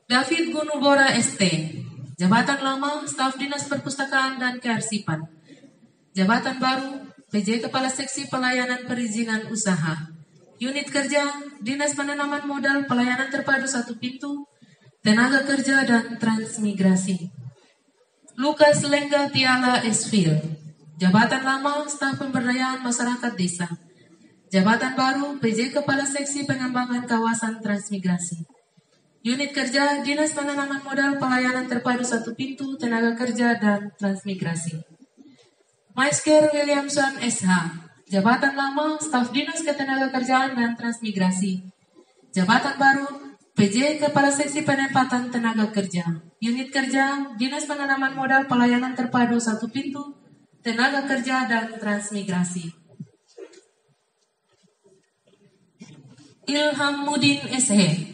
David Gunubora ST, Jabatan Lama Staf Dinas Perpustakaan dan Kearsipan. Jabatan Baru PJ Kepala Seksi Pelayanan Perizinan Usaha. Unit Kerja Dinas Penanaman Modal Pelayanan Terpadu Satu Pintu, Tenaga Kerja dan Transmigrasi. Lukas Lengga Tiala Esfil, Jabatan Lama Staf Pemberdayaan Masyarakat Desa. Jabatan Baru PJ Kepala Seksi Pengembangan Kawasan Transmigrasi. Unit Kerja Dinas Penanaman Modal Pelayanan Terpadu Satu Pintu, Tenaga Kerja dan Transmigrasi. Maisker Williamson SH, Jabatan Lama Staf Dinas Ketenagakerjaan dan Transmigrasi. Jabatan Baru PJ Kepala Seksi Penempatan Tenaga Kerja. Unit Kerja Dinas Penanaman Modal Pelayanan Terpadu Satu Pintu, Tenaga Kerja dan Transmigrasi. Ilham Mudin SH,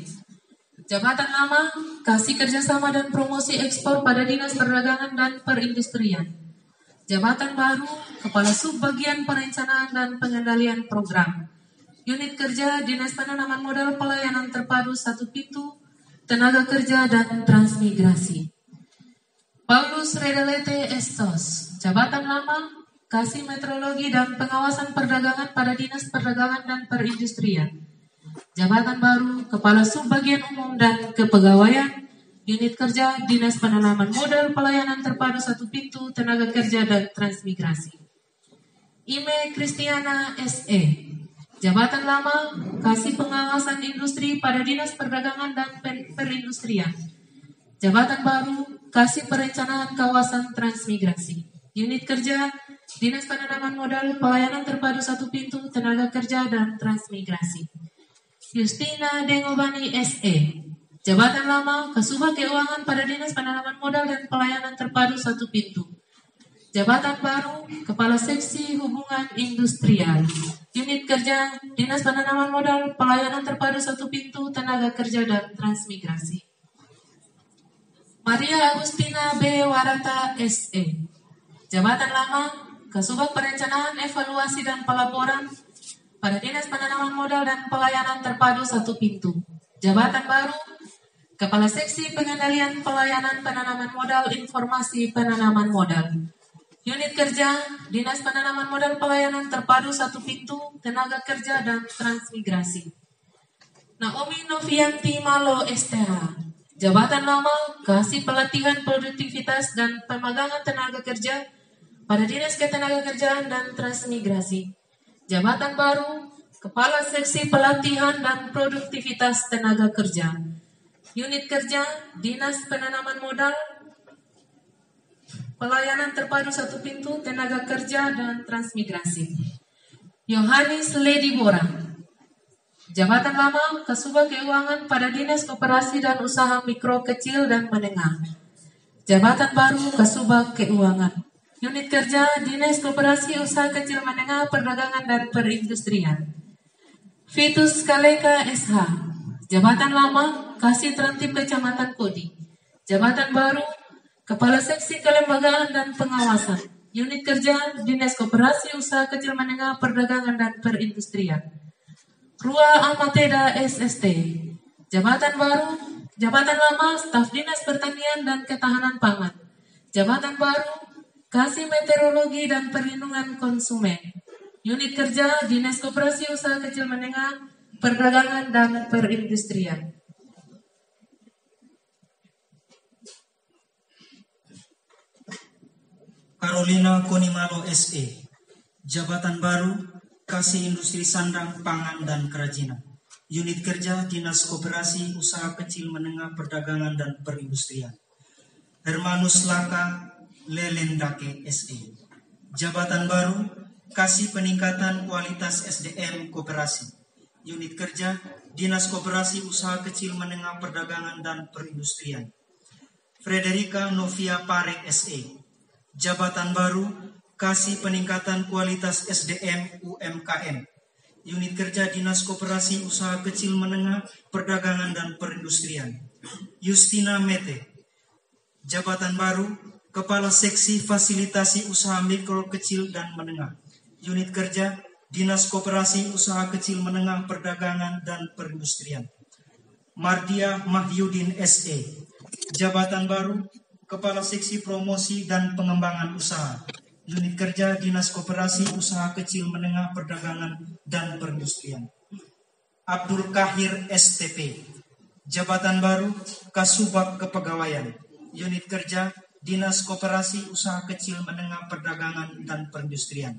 Jabatan Lama Kasih Kerjasama dan Promosi Ekspor pada Dinas Perdagangan dan Perindustrian. Jabatan Baru Kepala Subbagian Perencanaan dan Pengendalian Program. Unit Kerja Dinas Penanaman Modal Pelayanan Terpadu Satu Pintu, Tenaga Kerja dan Transmigrasi. Paulus Redelete Estos, Jabatan Lama Kasih Metrologi dan Pengawasan Perdagangan pada Dinas Perdagangan dan Perindustrian. Jabatan Baru Kepala Subbagian Umum dan Kepegawaian. Unit Kerja Dinas Penanaman Modal Pelayanan Terpadu Satu Pintu, Tenaga Kerja dan Transmigrasi. Ime Kristiana SE, Jabatan Lama Kasih Pengawasan Industri pada Dinas Perdagangan dan Perindustrian. Jabatan Baru Kasih Perencanaan Kawasan Transmigrasi. Unit Kerja Dinas Penanaman Modal Pelayanan Terpadu Satu Pintu, Tenaga Kerja dan Transmigrasi. Justina Dengobani SE, Jabatan Lama Kasubag Keuangan pada Dinas Penanaman Modal dan Pelayanan Terpadu Satu Pintu. Jabatan Baru Kepala Seksi Hubungan Industrial. Unit Kerja Dinas Penanaman Modal Pelayanan Terpadu Satu Pintu, Tenaga Kerja dan Transmigrasi. Maria Agustina B. Warata SE, Jabatan Lama Kasubag Perencanaan, Evaluasi dan Pelaporan pada Dinas Penanaman Modal dan Pelayanan Terpadu Satu Pintu. Jabatan Baru Kepala Seksi Pengendalian Pelayanan Penanaman Modal, Informasi Penanaman Modal. Unit Kerja Dinas Penanaman Modal Pelayanan Terpadu Satu Pintu, Tenaga Kerja dan Transmigrasi. Naomi Novianti Malo Estera, Jabatan Lama Kasih Pelatihan Produktivitas dan Pemagangan Tenaga Kerja pada Dinas Ketenagakerjaan dan Transmigrasi. Jabatan Baru Kepala Seksi Pelatihan dan Produktivitas Tenaga Kerja. Unit Kerja Dinas Penanaman Modal Pelayanan Terpadu Satu Pintu, Tenaga Kerja dan Transmigrasi. Yohanes Ledibora, Jabatan Lama Kasubag Keuangan pada Dinas Koperasi dan Usaha Mikro Kecil dan Menengah. Jabatan Baru Kasubag Keuangan. Unit Kerja Dinas Koperasi Usaha Kecil Menengah, Perdagangan dan Perindustrian. Vitus Kaleka SH, Jabatan Lama Kasih Tertib Kecamatan Kodi. Jabatan Baru Kepala Seksi Kelembagaan dan Pengawasan. Unit Kerja Dinas Koperasi Usaha Kecil Menengah, Perdagangan dan Perindustrian. Rua Amateda SST, Jabatan Baru Jabatan Lama Staf Dinas Pertanian dan Ketahanan Pangan. Jabatan Baru Kasih Meteorologi dan Perlindungan Konsumen. Unit Kerja Dinas Koperasi Usaha Kecil Menengah, Perdagangan dan Perindustrian. Carolina Konimalo SE, Jabatan Baru Kasih Industri Sandang, Pangan dan Kerajinan. Unit Kerja Dinas Koperasi Usaha Kecil Menengah, Perdagangan dan Perindustrian. Hermanus Laka Lelendake SE, Jabatan Baru Kasih Peningkatan Kualitas SDM Koperasi. Unit Kerja Dinas Koperasi Usaha Kecil Menengah, Perdagangan dan Perindustrian. Frederica Novia Pare SE, Jabatan Baru Kasih Peningkatan Kualitas SDM UMKM. Unit Kerja Dinas Koperasi Usaha Kecil Menengah, Perdagangan dan Perindustrian. Justina Mete, Jabatan Baru Kepala Seksi Fasilitasi Usaha Mikro Kecil dan Menengah. Unit Kerja Dinas Koperasi Usaha Kecil Menengah, Perdagangan dan Perindustrian. Mardia Mahyudin SE, jabatan baru Kepala Seksi Promosi dan Pengembangan Usaha, Unit Kerja Dinas Koperasi Usaha Kecil Menengah Perdagangan dan Perindustrian. Abdul Kahir STP, jabatan baru Kasubag Kepegawaian, Unit Kerja Dinas Koperasi Usaha Kecil Menengah Perdagangan dan Perindustrian.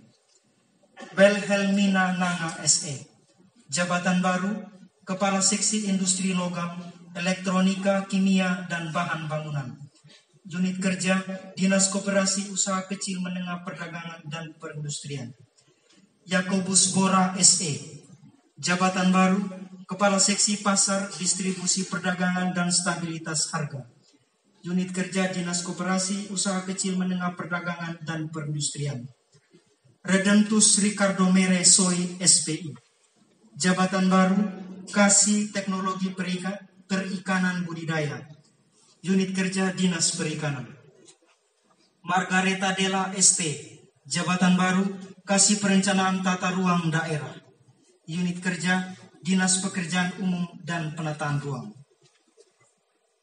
Belhelmina Nanga SE, jabatan baru Kepala Seksi Industri Logam, Elektronika, Kimia, dan Bahan Bangunan, Unit Kerja Dinas Koperasi Usaha Kecil Menengah Perdagangan dan Perindustrian. Yakobus Bora SE, jabatan baru Kepala Seksi Pasar, Distribusi Perdagangan dan Stabilitas Harga, Unit Kerja Dinas Koperasi Usaha Kecil Menengah Perdagangan dan Perindustrian. Redentus Ricardo Mere Soy SPI, jabatan baru Kasih Teknologi Perikanan Budidaya, Unit Kerja Dinas Perikanan. Margareta Della ST, jabatan baru Kasih Perencanaan Tata Ruang Daerah, Unit Kerja Dinas Pekerjaan Umum dan Penataan Ruang.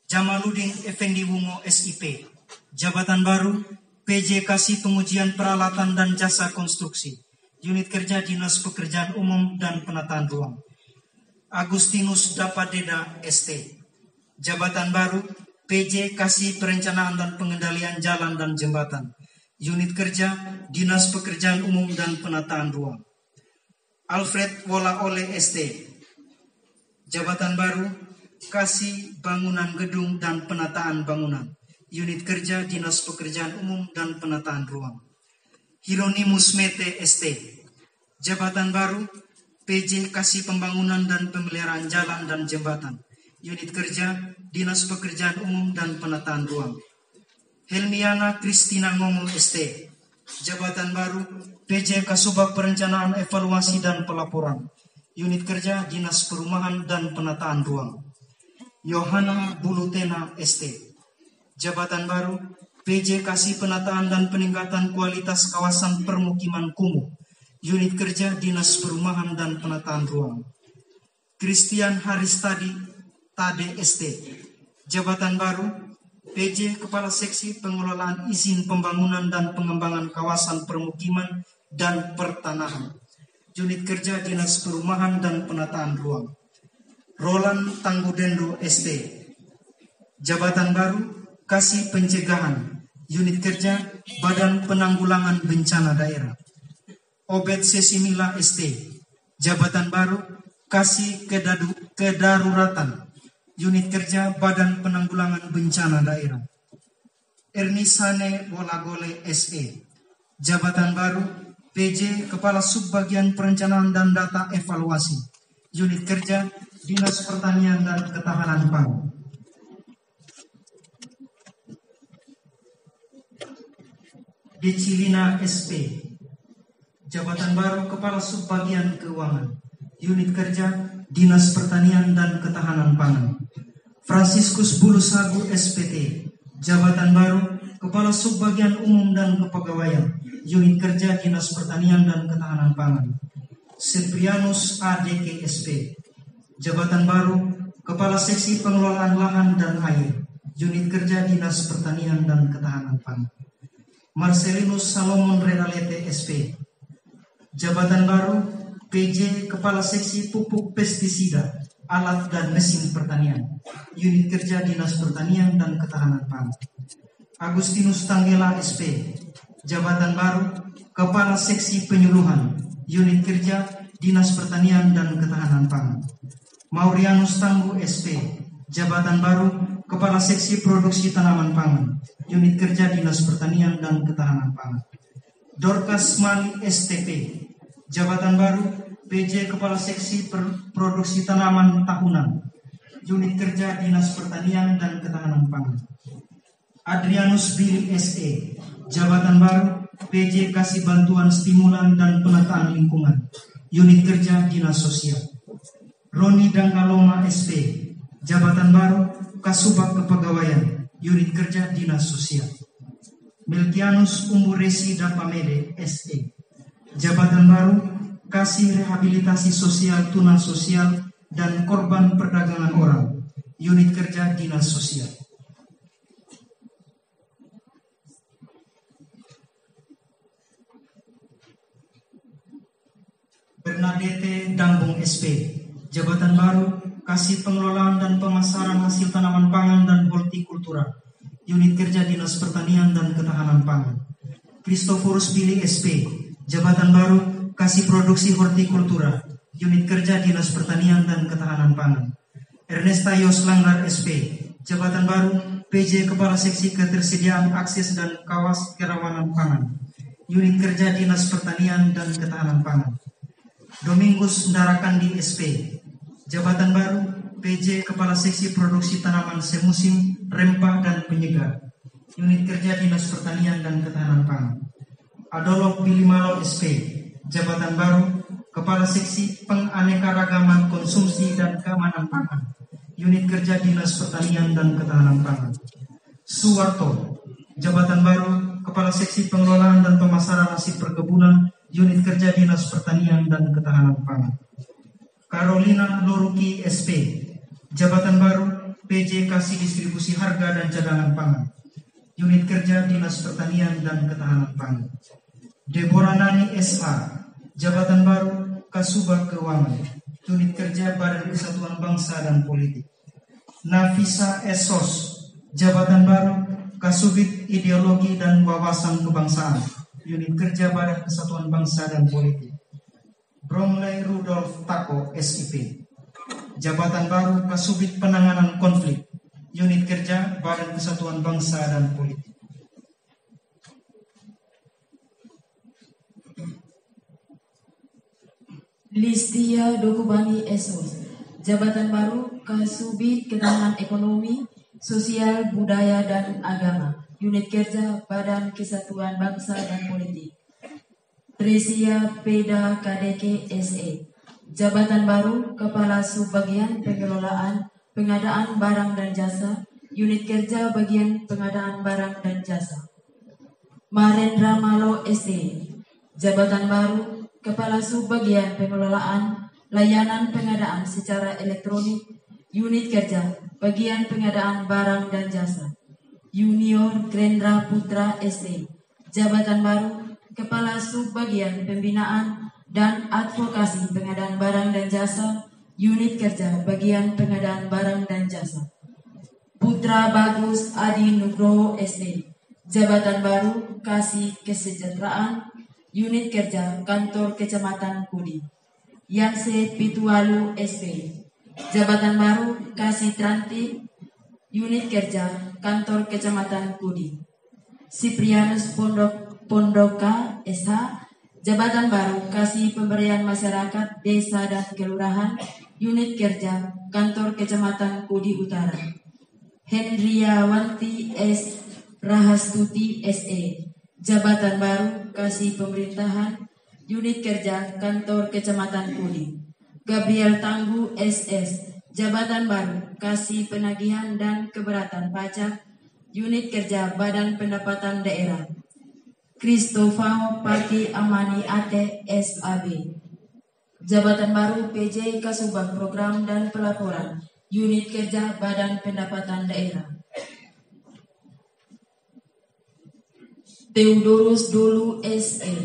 Jamaluddin Effendi Wungo SIP, jabatan baru PJ Kasih Pengujian Peralatan dan Jasa Konstruksi, Unit Kerja Dinas Pekerjaan Umum dan Penataan Ruang. Agustinus Dapadeda ST, jabatan baru PJ Kasih Perencanaan dan Pengendalian Jalan dan Jembatan, Unit Kerja Dinas Pekerjaan Umum dan Penataan Ruang. Alfred Wolaole ST, jabatan baru Kasih Bangunan Gedung dan Penataan Bangunan, Unit Kerja Dinas Pekerjaan Umum dan Penataan Ruang. Hieronymus Mete ST, jabatan baru PJ Kasih Pembangunan dan Pemeliharaan Jalan dan Jembatan, Unit Kerja Dinas Pekerjaan Umum dan Penataan Ruang. Helmiana Kristina Ngomong ST, jabatan baru PJ Kasubag Perencanaan Evaluasi dan Pelaporan, Unit Kerja Dinas Perumahan dan Penataan Ruang. Yohana Bulutena ST, jabatan baru PJ Kasih Penataan dan Peningkatan Kualitas Kawasan Permukiman Kumuh, Unit Kerja Dinas Perumahan dan Penataan Ruang. Christian Haristadi Tade ST, jabatan baru PJ Kepala Seksi Pengelolaan Izin Pembangunan dan Pengembangan Kawasan Permukiman dan Pertanahan, Unit Kerja Dinas Perumahan dan Penataan Ruang. Roland Tanggudendo ST, jabatan baru Kasih Pencegahan, Unit Kerja Badan Penanggulangan Bencana Daerah. Obed Sesimila ST, jabatan baru Kasih Kedaruratan, Unit Kerja Badan Penanggulangan Bencana Daerah. Ernisane Wolagole SE, jabatan baru PJ Kepala Subbagian Perencanaan dan Data Evaluasi, Unit Kerja Dinas Pertanian dan Ketahanan Pangan. Decilina SP, jabatan baru Kepala Subbagian Keuangan, Unit Kerja Dinas Pertanian dan Ketahanan Pangan. Franciscus Bulusagu SPT, jabatan baru Kepala Subbagian Umum dan Kepegawaian, Unit Kerja Dinas Pertanian dan Ketahanan Pangan. Seprianus ADK SP, jabatan baru Kepala Seksi Pengelolaan Lahan dan Air, Unit Kerja Dinas Pertanian dan Ketahanan Pangan. Marcelinus Salomon Renalete SP, jabatan baru PJ Kepala Seksi Pupuk Pestisida, Alat dan Mesin Pertanian, Unit Kerja Dinas Pertanian dan Ketahanan Pangan. Agustinus Tanggela SP, jabatan baru Kepala Seksi Penyuluhan, Unit Kerja Dinas Pertanian dan Ketahanan Pangan. Maurianus Tangguh SP, jabatan baru Kepala Seksi Produksi Tanaman Pangan, Unit Kerja Dinas Pertanian dan Ketahanan Pangan. Dorcas Mani STP, jabatan baru PJ Kepala Seksi Produksi Tanaman Tahunan, Unit Kerja Dinas Pertanian dan Ketahanan Pangan. Adrianus Billy SE, jabatan baru PJ Kasih Bantuan Stimulan dan Penataan Lingkungan, Unit Kerja Dinas Sosial. Roni Dangkaloma SP, jabatan baru Kasubag Kepegawaian, Unit Kerja Dinas Sosial. Melkianus Umburesi Dapamede SE, jabatan baru Kasih Rehabilitasi Sosial Tuna Sosial dan Korban Perdagangan Orang, Unit Kerja Dinas Sosial. Bernadette Dambung SP, Jabatan Baru, Kasih Pengelolaan dan Pemasaran Hasil Tanaman Pangan dan Hortikultura, Unit Kerja Dinas Pertanian dan Ketahanan Pangan. Christophorus Billy SP, Jabatan Baru, Kasih Produksi Hortikultura, Unit Kerja Dinas Pertanian dan Ketahanan Pangan. Ernesta Yos Langgar SP, Jabatan Baru, PJ Kepala Seksi Ketersediaan Akses dan Kawas Kerawanan Pangan, Unit Kerja Dinas Pertanian dan Ketahanan Pangan. Domingus Ndarakandi SP, Jabatan Baru, PJ Kepala Seksi Produksi Tanaman Semusim, Rempah dan Penyegar, Unit Kerja Dinas Pertanian dan Ketahanan Pangan. Adolok Bilimalo SP, Jabatan Baru, Kepala Seksi Penganekaragaman Konsumsi dan Keamanan Pangan, Unit Kerja Dinas Pertanian dan Ketahanan Pangan. Suwarto, Jabatan Baru, Kepala Seksi Pengelolaan dan Pemasaran Hasil Perkebunan, Unit Kerja Dinas Pertanian dan Ketahanan Pangan. Carolina Loruki SP, Jabatan Baru, PJ Kasih Distribusi Harga dan Cadangan Pangan, Unit Kerja Dinas Pertanian dan Ketahanan Pangan. Deborah Nani SA, Jabatan Baru, Kasubag Keuangan, Unit Kerja Badan Kesatuan Bangsa dan Politik. Nafisa Esos, Jabatan Baru, Kasubit Ideologi dan Wawasan Kebangsaan, Unit Kerja Badan Kesatuan Bangsa dan Politik. Bromley Rudolf Tako SIP, Jabatan Baru, Kasubit Penanganan Konflik, Unit Kerja Badan Kesatuan Bangsa dan Politik. Listia Dokubani Esos, Jabatan Baru, Kasubit Ketahanan Ekonomi, Sosial, Budaya dan Agama, Unit Kerja Badan Kesatuan Bangsa dan Politik. Tresia Peda KDK SE, Jabatan Baru, Kepala Subbagian Pengelolaan Pengadaan Barang dan Jasa, Unit Kerja Bagian Pengadaan Barang dan Jasa. Marendra Malo SE, Jabatan Baru, Kepala Subbagian Pengelolaan Layanan Pengadaan Secara Elektronik, Unit Kerja Bagian Pengadaan Barang dan Jasa. Junior Grendra Putra SE, Jabatan Baru, Kepala Subbagian Pembinaan dan Advokasi Pengadaan Barang dan Jasa, Unit Kerja Bagian Pengadaan Barang dan Jasa. Putra Bagus Adi Nugroho SE, Jabatan Baru, Kasih Kesejahteraan, Unit Kerja Kantor Kecamatan Kudi. Yanse Pitualu SP, Jabatan Baru, Kasih Tranti, Unit Kerja Kantor Kecamatan Kudi. Siprianus Pondoka SH, Jabatan Baru, Kasih Pemberdayaan Masyarakat Desa dan Kelurahan, Unit Kerja Kantor Kecamatan Kudi Utara. Hendriawanti S. Rahastuti SE, Jabatan Baru, Kasih Pemerintahan, Unit Kerja Kantor Kecamatan Kudi. Gabriel Tanggu SS, Jabatan Baru, Kasih Penagihan dan Keberatan Pajak, Unit Kerja Badan Pendapatan Daerah. Christopher Pati Amani Ate SAB, Jabatan Baru, PJ Kasubag Program dan Pelaporan, Unit Kerja Badan Pendapatan Daerah. Theodorus Dulu SE,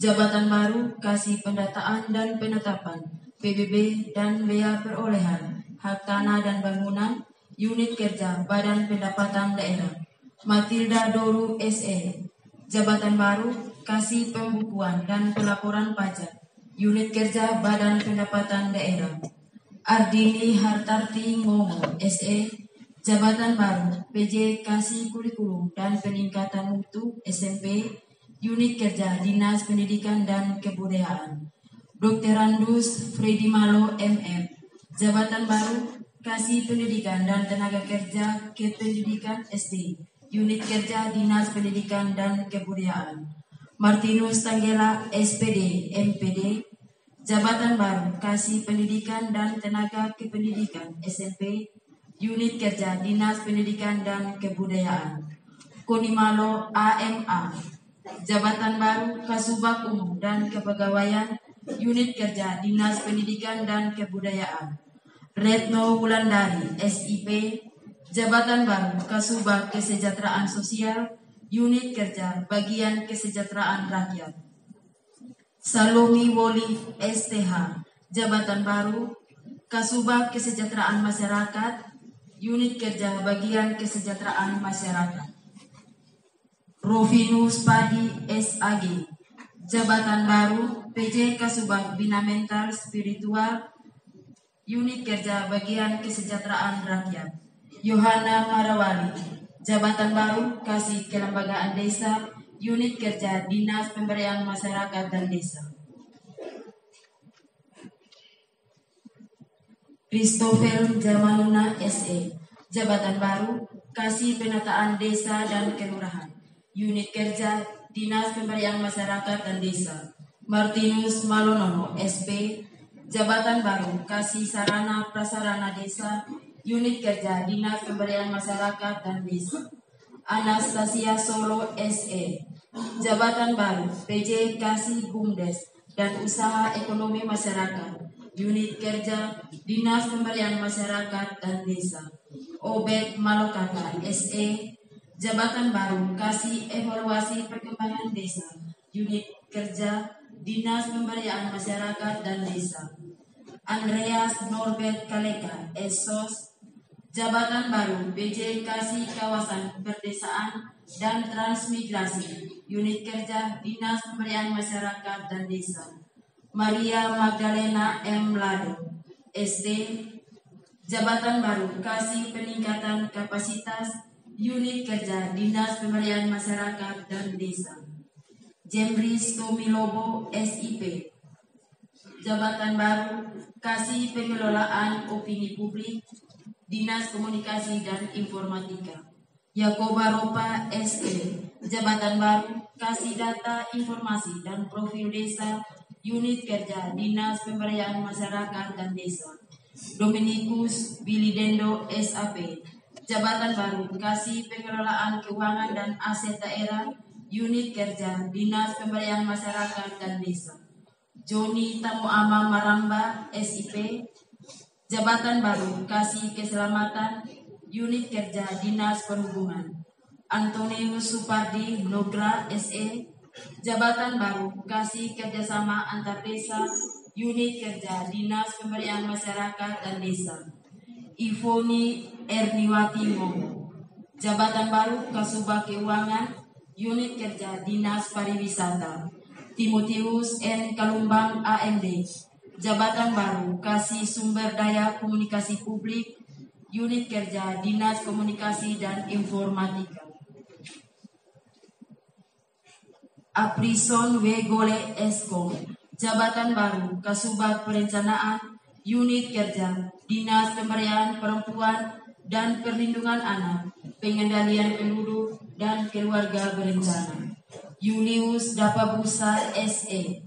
Jabatan Baru, Kasih Pendataan dan Penetapan, PBB dan Bea Perolehan, Hak Tanah dan Bangunan, Unit Kerja Badan Pendapatan Daerah. Matilda Doru SE, Jabatan Baru, Kasih Pembukuan dan Pelaporan Pajak, Unit Kerja Badan Pendapatan Daerah. Ardini Hartarti Momo SE, Jabatan Baru, PJ Kasih Kurikulum dan Peningkatan Mutu SMP, Unit Kerja Dinas Pendidikan dan Kebudayaan. Dr. Andus Freddy Malo MM, Jabatan Baru, Kasih Pendidikan dan Tenaga Kerja Kependidikan SD, Unit Kerja Dinas Pendidikan dan Kebudayaan. Martinus Tanggela SPD MPD, Jabatan Baru, Kasih Pendidikan dan Tenaga Kependidikan SMP, Unit Kerja Dinas Pendidikan dan Kebudayaan. Konimalo AMA, Jabatan Baru, Kasubag Umum dan Kepegawaian, Unit Kerja Dinas Pendidikan dan Kebudayaan. Retno Wulandari, SIP, Jabatan Baru Kasubag Kesejahteraan Sosial, Unit Kerja Bagian Kesejahteraan Rakyat. Salomi Woli, STH, Jabatan Baru Kasubag Kesejahteraan Masyarakat, Unit Kerja Bagian Kesejahteraan Masyarakat. Rovinus Padi, SAG, Jabatan Baru PJ Kasubag Bina Mental Spiritual, Unit Kerja Bagian Kesejahteraan Rakyat. Yohana Marawali, Jabatan Baru Kasih Kelembagaan Desa, Unit Kerja Dinas Pemberdayaan Masyarakat dan Desa. Christopher Jamanuna, SE, Jabatan Baru Kasih Penataan Desa dan Kelurahan, Unit Kerja Dinas Pemberdayaan Masyarakat dan Desa. Martinus Malonono, SP, Jabatan Baru Kasih Sarana Prasarana Desa, Unit Kerja Dinas Pemberdayaan Masyarakat dan Desa. Anastasia Solo, SE, Jabatan Baru PJ Kasih Bumdes dan Usaha Ekonomi Masyarakat, Unit Kerja Dinas Pemberdayaan Masyarakat dan Desa. Obed Malokaka, SE, Jabatan Baru Kasih Evaluasi Perkembangan Desa, Unit Kerja Dinas Pemberdayaan Masyarakat dan Desa. Andreas Norbert Kaleka, SOS, Jabatan Baru PJ Kasih Kawasan Perdesaan dan Transmigrasi, Unit Kerja Dinas Pemberdayaan Masyarakat dan Desa. Maria Magdalena M. Lado, SD, Jabatan Baru Kasih Peningkatan Kapasitas, Unit Kerja Dinas Pemberdayaan Masyarakat dan Desa. Jemris Tomilobo, SIP, Jabatan Baru Kasih Pengelolaan Opini Publik, Dinas Komunikasi dan Informatika. Yakoba Ropa, SE, Jabatan Baru Kasih Data Informasi dan Profil Desa, Unit Kerja Dinas Pemberdayaan Masyarakat dan Desa. Dominikus Bilidendo, SAP, Jabatan Baru Kasih Pengelolaan Keuangan dan Aset Daerah, Unit Kerja Dinas Pemberdayaan Masyarakat dan Desa. Joni Tamuama Maramba, SIP, Jabatan Baru Kasih Keselamatan, Unit Kerja Dinas Perhubungan. Antonius Supardi Nogra, SE, Jabatan Baru Kasih Kerjasama Antar Desa, Unit Kerja Dinas Pemberdayaan Masyarakat dan Desa. Ivoni Erniwati Momo, Jabatan Baru Kasubag Keuangan, Unit Kerja Dinas Pariwisata. Timotius N. Kalumbang, AMD, Jabatan Baru Kasih Sumber Daya Komunikasi Publik, Unit Kerja Dinas Komunikasi dan Informatika. Aprison W. Gole, Eskom, Jabatan Baru Kasubag Perencanaan, Unit Kerja Dinas Pemberdayaan Perempuan dan Perlindungan Anak, Pengendalian Penduduk dan Keluarga Berencana. Julius Dapabusa, SE,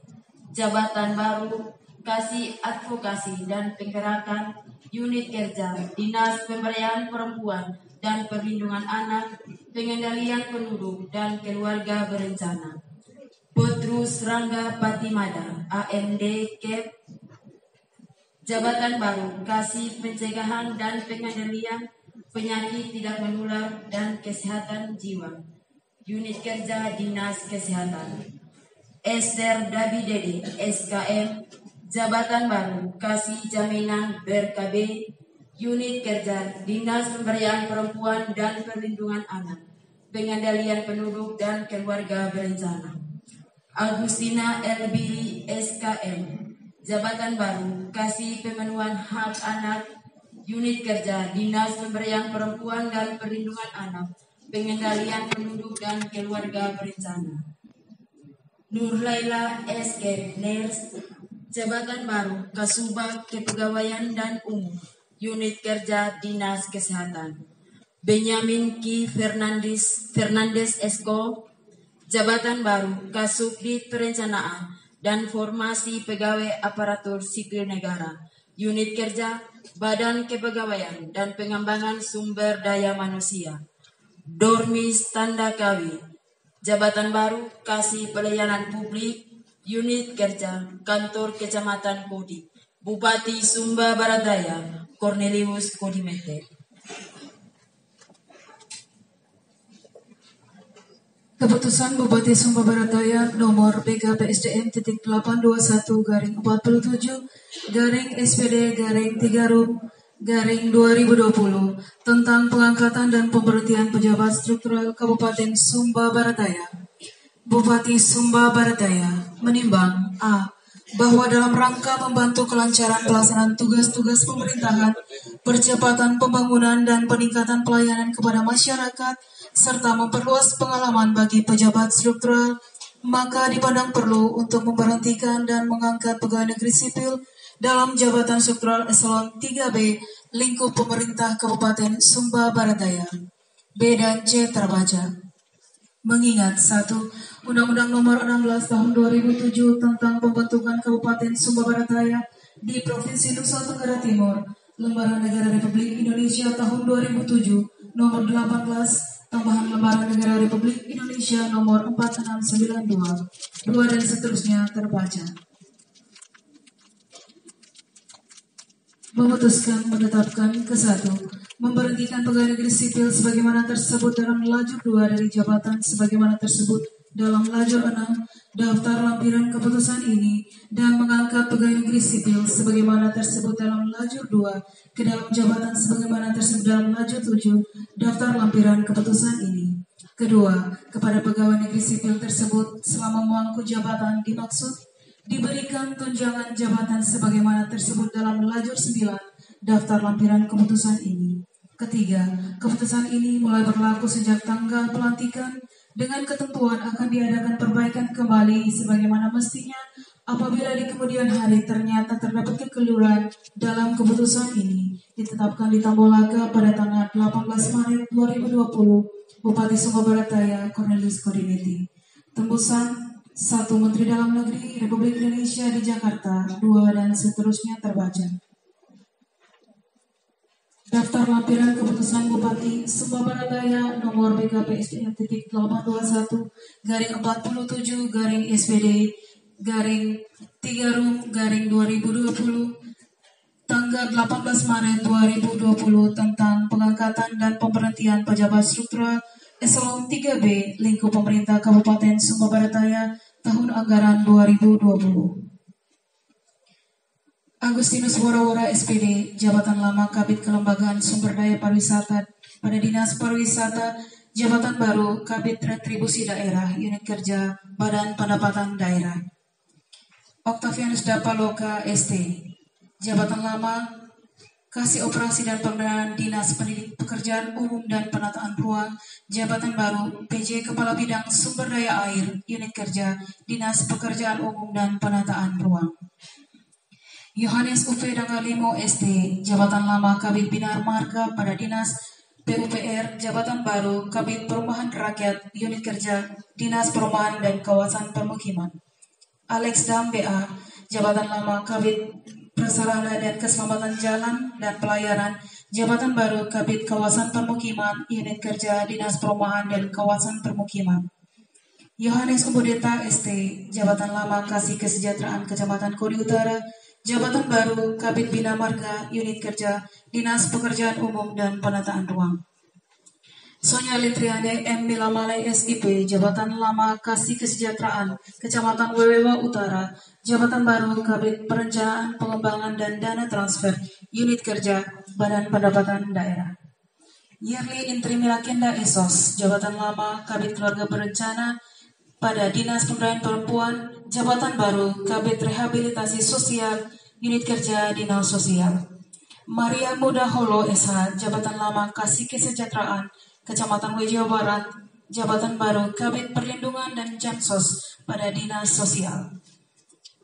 Jabatan Baru Kasih Advokasi dan Penggerakan, Unit Kerja Dinas Pemberdayaan Perempuan dan Perlindungan Anak, Pengendalian Penduduk dan Keluarga Berencana. Petrus Rangga Patimada, AMD Kep, Jabatan Baru Kasih Pencegahan dan Pengendalian Penyakit Tidak Menular dan Kesehatan Jiwa, Unit Kerja Dinas Kesehatan. Esther Dabidede, SKM, Jabatan Baru Kasih Jaminan BRKB, Unit Kerja Dinas Pemberdayaan Perempuan dan Perlindungan Anak, Pengendalian Penduduk dan Keluarga Berencana. Agustina Elbiri, SKM, Jabatan Baru Kasih Pemenuhan Hak Anak, Unit Kerja Dinas Pemberdayaan Perempuan dan Perlindungan Anak, Pengendalian Penduduk dan Keluarga Berencana. Nur Laila, SK, Ners, Jabatan Baru Kasubag Kepegawaian dan Umum, Unit Kerja Dinas Kesehatan. Benyamin Ki Fernandes, Esko, Jabatan Baru Kasubdit Perencanaan dan Formasi Pegawai Aparatur Sipil Negara, Unit Kerja Badan Kepegawaian dan Pengembangan Sumber Daya Manusia. Dormis Tandakawi, Jabatan Baru Kasih Pelayanan Publik, Unit Kerja Kantor Kecamatan Kodik, Bupati Sumba Barat Daya, Cornelius Kodimete. Keputusan Bupati Sumba Barat Daya nomor BKPSDM titik 821/47 SPD 3 Rum 2020 tentang pengangkatan dan pemberhentian pejabat struktural Kabupaten Sumba Barat Daya. Bupati Sumba Barat Daya menimbang A. Bahwa dalam rangka membantu kelancaran pelaksanaan tugas-tugas pemerintahan, percepatan pembangunan dan peningkatan pelayanan kepada masyarakat, serta memperluas pengalaman bagi pejabat struktural, maka dipandang perlu untuk memberhentikan dan mengangkat pegawai negeri sipil dalam jabatan struktural eselon 3B lingkup pemerintah Kabupaten Sumba Barat Daya. B dan C terbaca. Mengingat 1. Undang-Undang Nomor 16 Tahun 2007 tentang pembentukan Kabupaten Sumba Barat Daya di Provinsi Nusa Tenggara Timur, Lembaran Negara Republik Indonesia Tahun 2007 Nomor 18 tambahan Lembaran Negara Republik Indonesia Nomor 4692 2 dan seterusnya terbaca. Memutuskan menetapkan ke-1 memberhentikan pegawai negeri sipil sebagaimana tersebut dalam lajur 2 dari jabatan sebagaimana tersebut dalam lajur 6 daftar lampiran keputusan ini dan mengangkat pegawai negeri sipil sebagaimana tersebut dalam lajur 2 ke dalam jabatan sebagaimana tersebut dalam lajur 7 daftar lampiran keputusan ini. Kedua, kepada pegawai negeri sipil tersebut selama memangku jabatan dimaksud diberikan tunjangan jabatan sebagaimana tersebut dalam lajur 9 daftar lampiran keputusan ini. Ketiga, keputusan ini mulai berlaku sejak tanggal pelantikan dengan ketentuan akan diadakan perbaikan kembali sebagaimana mestinya apabila di kemudian hari ternyata terdapat kekeliruan dalam keputusan ini. Ditetapkan di Tambolaka pada tanggal 18 Maret 2020 Bupati Sumba Barat Daya Cornelius Kodimete. Tembusan 1. Menteri Dalam Negeri Republik Indonesia di Jakarta 2 dan seterusnya terbaca. Daftar lampiran keputusan Bupati Sumba Barat Daya nomor BKPSDM titik 821/47 SPD 3 Rum 2020 tanggal 18 Maret 2020 tentang pengangkatan dan pemberhentian pejabat struktural eselon 3B lingkup pemerintah Kabupaten Sumba Barat Daya tahun anggaran 2020. Agustinus Wora-Wora SPD, jabatan lama Kabid Kelembagaan Sumber Daya Pariwisata pada Dinas Pariwisata, jabatan baru Kabid Retribusi Daerah, Unit Kerja Badan Pendapatan Daerah. Octavianus Dapaloka ST, jabatan lama Kasih Operasi dan Pengelolaan Dinas Pekerjaan Umum dan Penataan Ruang, jabatan baru PJ Kepala Bidang Sumber Daya Air, Unit Kerja Dinas Pekerjaan Umum dan Penataan Ruang. Yohanes UP Dangalimo ST, jabatan lama Kabid Bina Marga pada Dinas PUPR, jabatan baru Kabid Perumahan Rakyat, Unit Kerja Dinas Perumahan dan Kawasan Permukiman. Alex Dam BA, jabatan lama Kabid Prasarana dan Keselamatan Jalan dan Pelayaran, jabatan baru Kabid Kawasan Permukiman, Unit Kerja Dinas Perumahan dan Kawasan Permukiman. Yohanes Ubudeta ST, jabatan lama Kasih Kesejahteraan Kecamatan Kodi Utara, jabatan baru Kabid Bina Marga, Unit Kerja Dinas Pekerjaan Umum dan Penataan Ruang. Sonya Litriane M. Milamalai SIP, jabatan lama Kasih Kesejahteraan Kecamatan Wewewa Utara, jabatan baru Kabid Perencanaan Pengembangan dan Dana Transfer, Unit Kerja Badan Pendapatan Daerah. Yerli Intri Milakenda Esos, jabatan lama Kabid Keluarga Berencana pada Dinas Pemberdayaan Perempuan, jabatan baru Kabid Rehabilitasi Sosial, Unit Kerja Dinas Sosial. Maria Muda Holo SH, jabatan lama Kasih Kesejahteraan Kecamatan Wejawa Barat, jabatan baru Kabid Perlindungan dan Jansos pada Dinas Sosial.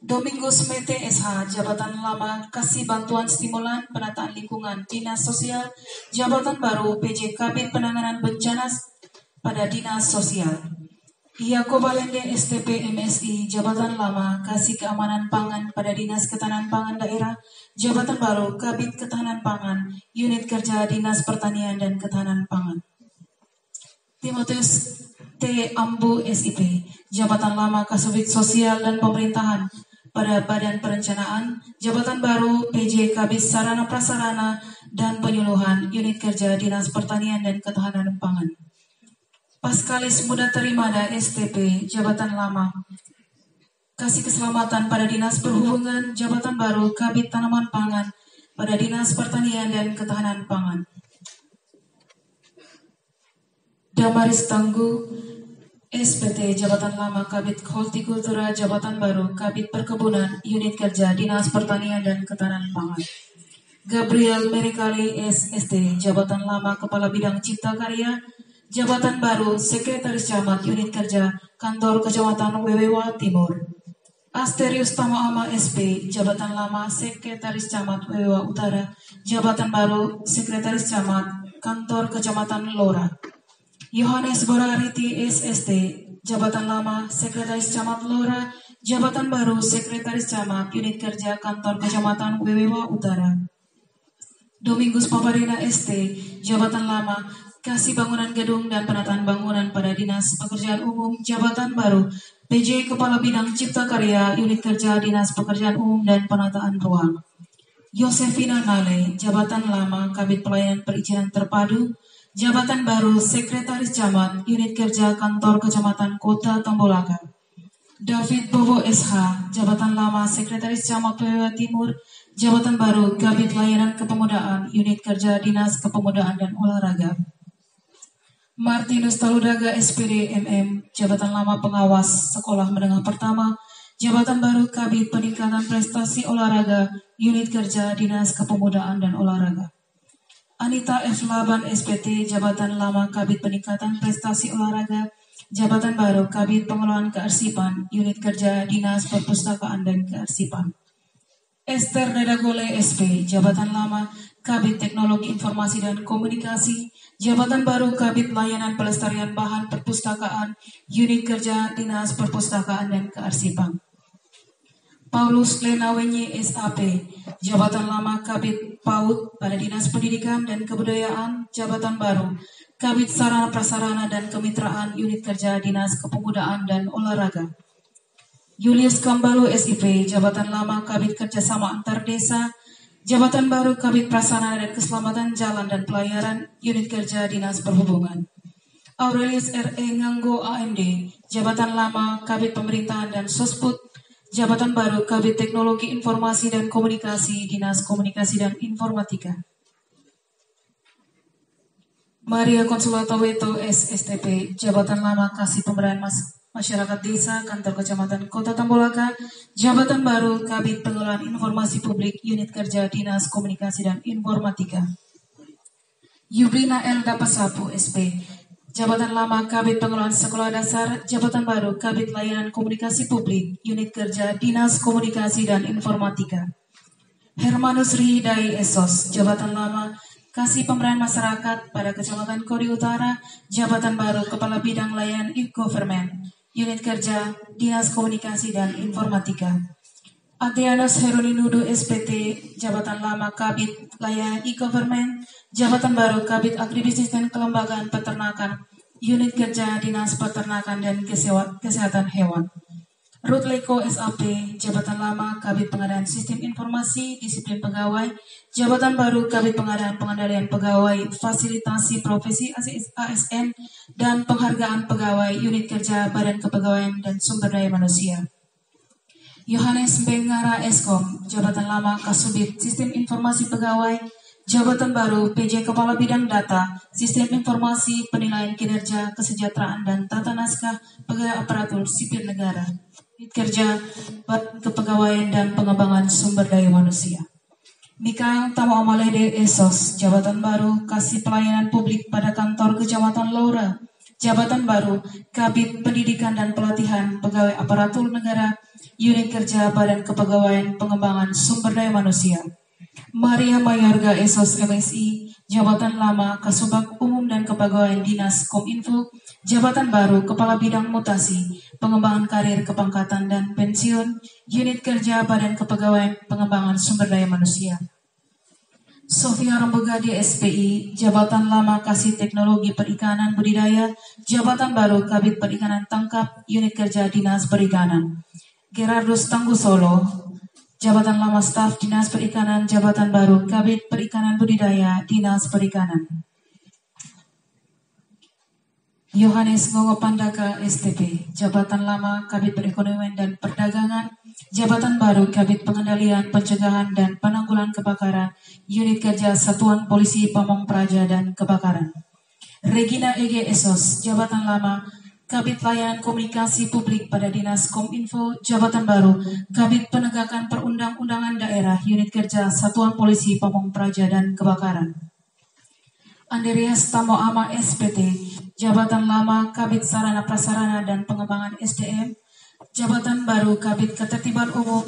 Domingus Mete SH, jabatan lama Kasih Bantuan Stimulan Penataan Lingkungan Dinas Sosial, jabatan baru PJ Kabid Penanganan Bencana pada Dinas Sosial. Iago Balende STP MSI, jabatan lama Kasih Keamanan Pangan pada Dinas Ketahanan Pangan Daerah, jabatan baru Kabid Ketahanan Pangan, Unit Kerja Dinas Pertanian dan Ketahanan Pangan. Timotius T. Ambu SIP, jabatan lama Kasubit Sosial dan Pemerintahan pada Badan Perencanaan, jabatan baru PJ Kabid Sarana Prasarana dan Penyuluhan, unit kerja Dinas Pertanian dan Ketahanan Pangan. Paskalis Muda Terimada STP, jabatan lama Kasih Keselamatan pada Dinas Perhubungan, jabatan baru Kabid Tanaman Pangan pada Dinas Pertanian dan Ketahanan Pangan. Damaris Tangguh SPT, jabatan lama Kabid Hortikultura, jabatan baru Kabid Perkebunan, unit kerja Dinas Pertanian dan Ketahanan Pangan. Gabriel Merikali SST, jabatan lama Kepala Bidang Cipta Karya, jabatan baru Sekretaris Camat, unit kerja Kantor Kecamatan Wewewa Timur. Asterius Tamaama SP, jabatan lama Sekretaris Camat Wewewa Utara, jabatan baru Sekretaris Camat Kantor Kecamatan Lora. Yohanes Borariti SST, jabatan lama Sekretaris Camat Lora, jabatan baru Sekretaris Camat, unit kerja Kantor Kecamatan Wewewa Utara. Domingus Paparina ST, jabatan lama Kasih Bangunan Gedung dan Penataan Bangunan pada Dinas Pekerjaan Umum, jabatan baru PJ Kepala Bidang Cipta Karya, unit kerja Dinas Pekerjaan Umum dan Penataan Ruang. Yosefina Nale, jabatan lama Kabid Pelayanan Perizinan Terpadu, jabatan baru Sekretaris Camat, unit kerja Kantor Kecamatan Kota Tambolaka. David Bobo SH, jabatan lama Sekretaris Camat Wewewa Timur, jabatan baru Kabid Layanan Kepemudaan, unit kerja Dinas Kepemudaan dan Olahraga. Martinus Taludaga SPD MM, jabatan lama Pengawas Sekolah Menengah Pertama, jabatan baru Kabid Peningkatan Prestasi Olahraga, unit kerja Dinas Kepemudaan dan Olahraga. Anita F. Laban SPT, jabatan lama Kabid Peningkatan Prestasi Olahraga, jabatan baru Kabid Pengelolaan Kearsipan, unit kerja Dinas Perpustakaan dan Kearsipan. Esther Redagole SP, jabatan lama Kabid Teknologi Informasi dan Komunikasi, jabatan baru Kabid Layanan Pelestarian Bahan Perpustakaan, unit kerja Dinas Perpustakaan dan Kearsipan. Paulus Lenawenye SAP, jabatan lama Kabid PAUD pada Dinas Pendidikan dan Kebudayaan, jabatan baru Kabid Sarana Prasarana dan Kemitraan, unit kerja Dinas Kepemudaan dan Olahraga. Julius Kambalo SIP, jabatan lama Kabid Kerjasama Antar Desa, jabatan baru Kabid Prasarana dan Keselamatan Jalan dan Pelayaran, unit kerja Dinas Perhubungan. Aurelius R.E. Nganggo AMD, jabatan lama Kabid Pemerintahan dan Sosput, jabatan baru Kabid Teknologi Informasi dan Komunikasi, Dinas Komunikasi dan Informatika. Maria Konsulata Weto SSTP, jabatan lama Kasih Pemberdayaan Masyarakat Desa, Kantor Kecamatan Kota Tambolaka, jabatan baru Kabid Pengelolaan Informasi Publik, unit kerja Dinas Komunikasi dan Informatika. Yubrina L. Dapasapu SP, jabatan lama Kabid Pengelolaan Sekolah Dasar, jabatan baru Kabid Layanan Komunikasi Publik, unit kerja Dinas Komunikasi dan Informatika. Hermanus Rihidai Esos, jabatan lama Kasih Pemberdayaan Masyarakat pada Kecamatan Kori Utara, jabatan baru Kepala Bidang Layanan e-Government, unit kerja Dinas Komunikasi dan Informatika. Adrianus Heroninudu SPT, jabatan lama Kabid Layanan e-Government, jabatan baru Kabid Agribisnis dan Kelembagaan Peternakan, unit kerja Dinas Peternakan dan Kesehatan Hewan. Ruth Leko SAP, jabatan lama Kabid Pengadaan Sistem Informasi Disiplin Pegawai, jabatan baru Kabid Pengadaan Pengendalian Pegawai, Fasilitasi Profesi ASN, dan Penghargaan Pegawai, unit kerja Badan Kepegawaian dan Sumber Daya Manusia. Yohanes Bengara Eskom, jabatan lama Kasubit Sistem Informasi Pegawai, jabatan baru PJ Kepala Bidang Data, Sistem Informasi, Penilaian Kinerja, Kesejahteraan dan Tata Naskah Pegawai Aparatur Sipil Negara, unit kerja Badan Kepegawaian dan Pengembangan Sumber Daya Manusia. Mikael Tamo Amalede Esos, jabatan baru Kasih Pelayanan Publik pada Kantor Kecamatan Lora, jabatan baru Kabid Pendidikan dan Pelatihan Pegawai Aparatur Negara, unit kerja Badan Kepegawaian Pengembangan Sumber Daya Manusia. Maria Mayorga Esos MSI, jabatan lama Kasubag Umum dan Kepegawaian Dinas Kominfo, jabatan baru Kepala Bidang Mutasi, Pengembangan Karir Kepangkatan dan Pensiun, unit kerja Badan Kepegawaian Pengembangan Sumber Daya Manusia. Sofia Rombogadi SPI, jabatan lama Kasih Teknologi Perikanan Budidaya, jabatan baru Kabid Perikanan Tangkap, unit kerja Dinas Perikanan. Gerardus Tangguh Solo, Jabatan Lama Staf Dinas Perikanan Jabatan Baru Kabid Perikanan Budidaya Dinas Perikanan. Yohanes Ngongo Pandaka STP, Jabatan Lama Kabid Perekonomian dan Perdagangan, Jabatan Baru Kabid Pengendalian, Pencegahan dan Penanggulangan Kebakaran, Unit Kerja Satuan Polisi Pamong Praja dan Kebakaran. Regina EG Esos, Jabatan Lama Kabid Layanan Komunikasi Publik pada Dinas Kominfo, Jabatan Baru Kabid Penegakan Perundang-undangan Daerah, Unit Kerja Satuan Polisi Pamong Praja dan Kebakaran. Andreas Tamo Ama SPT, Jabatan Lama Kabid Sarana Prasarana dan Pengembangan SDM, Jabatan Baru Kabid Ketertiban Umum,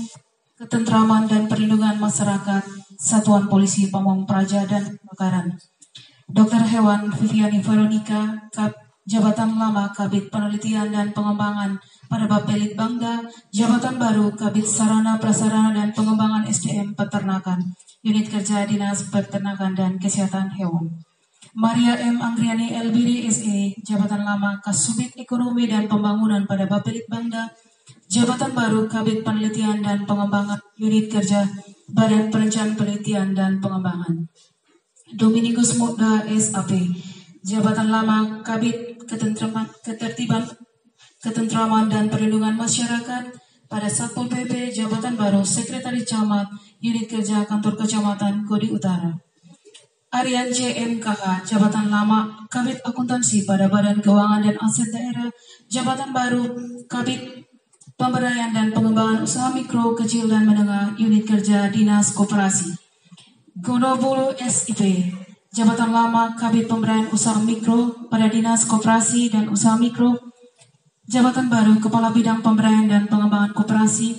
Ketentraman dan Perlindungan Masyarakat, Satuan Polisi Pamong Praja dan Kebakaran. Dr. Hewan Viviani Veronica, Jabatan Lama Kabid Penelitian dan Pengembangan pada Bapelit Bangda, Jabatan Baru Kabid Sarana Prasarana dan Pengembangan SDM Peternakan, Unit Kerja Dinas Peternakan dan Kesehatan Hewan. Maria M. Anggriani LBD SE, Jabatan Lama Kasubit Ekonomi dan Pembangunan pada Bapelit Bangda, Jabatan Baru Kabid Penelitian dan Pengembangan, Unit Kerja Badan Perencanaan Penelitian dan Pengembangan. Dominikus Muda SAP, Jabatan Lama Kabid Ketentraman dan Perlindungan Masyarakat pada Satpol PP, Jabatan Baru Sekretaris Camat, Unit Kerja Kantor Kecamatan Kodi Utara. Aryan JMKH, Jabatan Lama Kabid Akuntansi pada Badan Keuangan dan Aset Daerah, Jabatan Baru Kabid Pemberdayaan dan Pengembangan Usaha Mikro, Kecil dan Menengah, Unit Kerja Dinas Koperasi. Gonobolo SIP, Jabatan Lama Kabid Pemberdayaan Usaha Mikro pada Dinas Koperasi dan Usaha Mikro, Jabatan Baru Kepala Bidang Pemberdayaan dan Pengembangan Koperasi,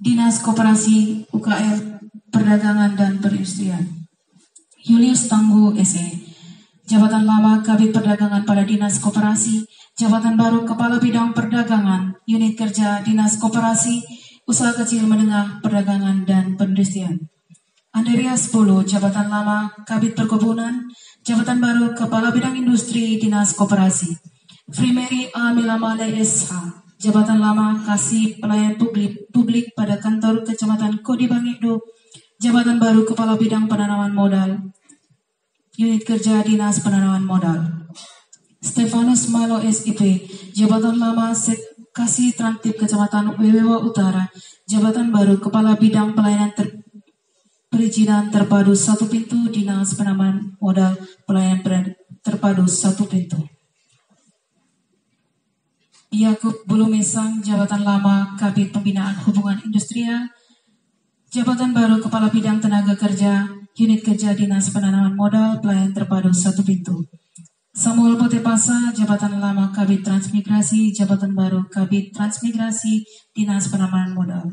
Dinas Koperasi UKM Perdagangan dan Perindustrian. Julius Tangguh SE, Jabatan Lama Kabid Perdagangan pada Dinas Koperasi, Jabatan Baru Kepala Bidang Perdagangan, Unit Kerja Dinas Koperasi, Usaha Kecil Menengah, Perdagangan dan Perindustrian. Andreas Polo, Jabatan Lama Kabid Perkebunan, Jabatan Baru Kepala Bidang Industri Dinas Koperasi. Frimeri A. Milamale SH, Jabatan Lama Kasih Pelayan Publik pada Kantor Kecamatan Kodi Bangikdo, Jabatan Baru Kepala Bidang Penanaman Modal, Unit Kerja Dinas Penanaman Modal. Stefanus Malo SIP, Jabatan Lama Kasih Trantip Kecamatan Wewewa Utara, Jabatan Baru Kepala Bidang Pelayanan Perizinan Terpadu Satu Pintu, Dinas Penanaman Modal Pelayanan Terpadu Satu Pintu. Yakub Bulumesang, Jabatan Lama Kabid Pembinaan Hubungan Industrial, Jabatan Baru Kepala Bidang Tenaga Kerja, Unit Kerja Dinas Penanaman Modal Pelayanan Terpadu Satu Pintu. Samuel Potepasa, Jabatan Lama Kabid Transmigrasi, Jabatan Baru Kabid Transmigrasi, Dinas Penanaman Modal.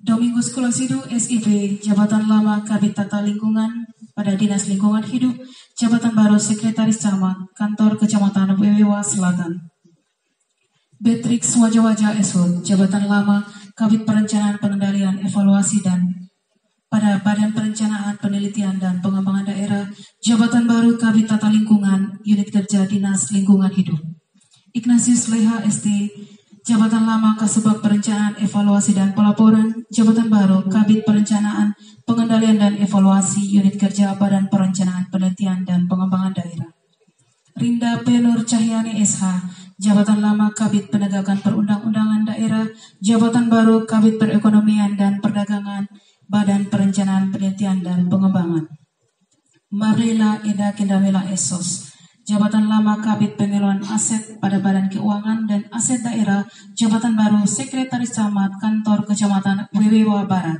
Domingus Kulasidu SIP, Jabatan Lama Kabid Tata Lingkungan pada Dinas Lingkungan Hidup, Jabatan Baru Sekretaris Camat, Kantor Kecamatan Wewewa Selatan. Beatrix Wajah-Wajah Esud, Jabatan Lama Kabid Perencanaan Pengendalian Evaluasi dan pada Badan Perencanaan Penelitian dan Pengembangan Daerah, Jabatan Baru Kabid Tata Lingkungan, Unit Kerja Dinas Lingkungan Hidup. Ignatius Leha ST, Jabatan Lama Kasubag Perencanaan Evaluasi dan Pelaporan, Jabatan Baru Kabid Perencanaan Pengendalian dan Evaluasi, Unit Kerja Badan Perencanaan Penelitian dan Pengembangan Daerah. Rinda P. Nur Cahyani SH, Jabatan Lama Kabid Penegakan Perundang-undangan Daerah, Jabatan Baru Kabid Perekonomian dan Perdagangan, Badan Perencanaan Penelitian dan Pengembangan. Marila Eda Kendamela Esos, Jabatan Lama Kabid Pengelolaan Aset pada Badan Keuangan dan Aset Daerah, Jabatan Baru Sekretaris Camat, Kantor Kecamatan Wewewa Barat.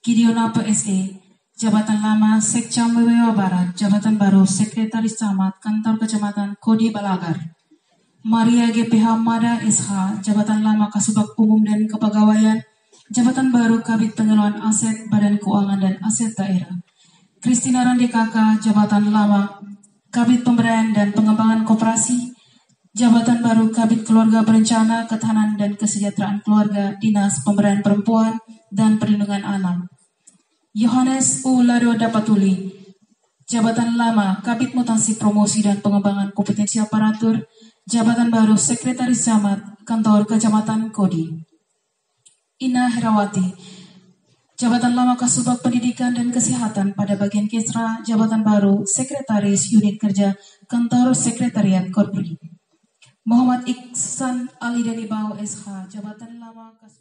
Gideona PSE, Jabatan Lama Sekcam Wewewa Barat, Jabatan Baru Sekretaris Camat, Kantor Kecamatan Kodi Balagar. Maria GPH Mada SH, Jabatan Lama Kasubag Umum dan Kepegawaian, Jabatan Baru Kabid Pengelolaan Aset, Badan Keuangan dan Aset Daerah. Kristina Randi KK, Jabatan Lama Kabid Pemberdayaan dan Pengembangan Koperasi, Jabatan Baru Kabid Keluarga Berencana, Ketahanan dan Kesejahteraan Keluarga, Dinas Pemberdayaan Perempuan dan Perlindungan Anak. Yohanes U. Lado Dapatuli, Jabatan Lama Kabid Mutasi Promosi dan Pengembangan Kompetensi Aparatur, Jabatan Baru Sekretaris Camat, Kantor Kecamatan Kodi. Ina Herawati, Jabatan Lama Kasubag Pendidikan dan Kesehatan pada bagian Kesra, Jabatan Baru, Sekretaris Unit Kerja Kantor Sekretariat Korpri. Muhammad Iksan Ali Delibau SH, Jabatan Lama Kasubag